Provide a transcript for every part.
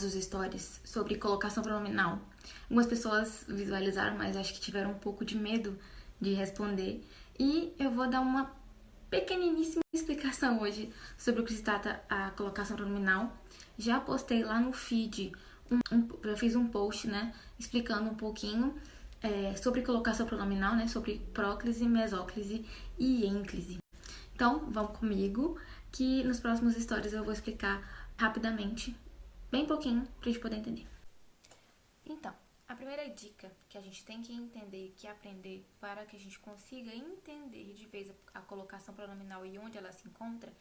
nossos stories sobre colocação pronominal. Algumas pessoas visualizaram, mas acho que tiveram um pouco de medo de responder. E eu vou dar uma pequeniníssima explicação hoje sobre o que se trata a colocação pronominal. Já postei lá no feed, eu fiz um post, né, explicando um pouquinho sobre colocação pronominal, né, sobre próclise, mesóclise e ênclise. Então, vão comigo, que nos próximos stories eu vou explicar rapidamente, bem pouquinho, pra gente poder entender. Então, a primeira dica que a gente tem que entender, que aprender para que a gente consiga entender de vez a colocação pronominal e onde ela se encontra,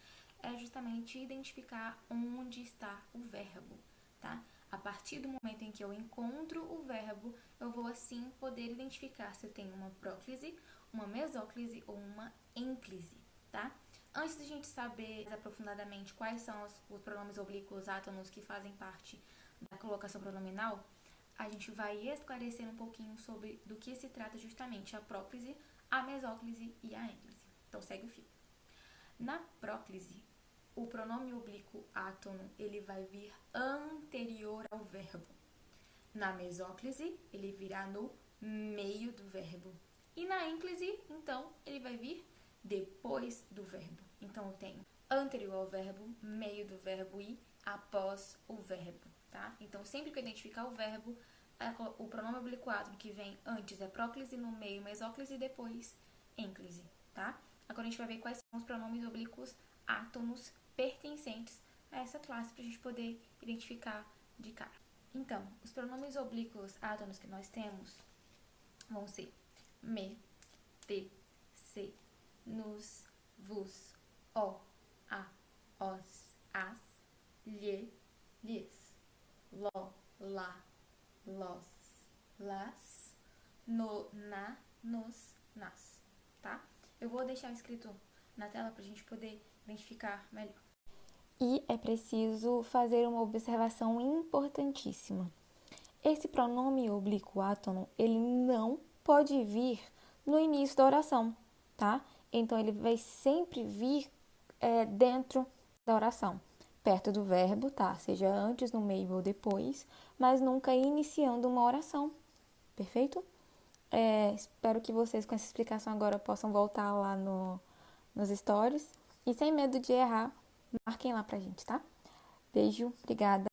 é justamente identificar onde está o verbo, tá? A partir do momento em que eu encontro o verbo, eu vou assim poder identificar se eu tenho uma próclise, uma mesóclise ou uma ênclise, tá? Antes de a gente saber aprofundadamente quais são os pronomes oblíquos átonos que fazem parte da colocação pronominal, a gente vai esclarecer um pouquinho sobre do que se trata justamente a próclise, a mesóclise e a ênclise. Então, segue o fio. Na próclise, o pronome oblíquo átono, ele vai vir anterior ao verbo. Na mesóclise, ele virá no meio do verbo. E na ênclise, então, ele vai vir depois do verbo. Então, eu tenho anterior ao verbo, meio do verbo e após o verbo, tá? Então, sempre que eu identificar o verbo, o pronome oblíquo átono que vem antes é próclise, no meio mesóclise e depois ênclise, tá? Agora a gente vai ver quais são os pronomes oblíquos átonos pertencentes a essa classe para a gente poder identificar de cara. Então, os pronomes oblíquos átonos que nós temos vão ser me, te, se, nos, vos, o, a, os, as, lhe, lhes, lo, lá, los, las, no, na, nos, nas, tá? Eu vou deixar escrito na tela pra gente poder identificar melhor. E é preciso fazer uma observação importantíssima. Esse pronome oblíquo átono, ele não pode vir no início da oração, tá? Então, ele vai sempre vir dentro da oração, perto do verbo, tá? Seja antes, no meio ou depois, mas nunca iniciando uma oração, perfeito? Espero que vocês, com essa explicação agora, possam voltar lá nos stories e sem medo de errar, marquem lá pra gente, tá? Beijo, obrigada.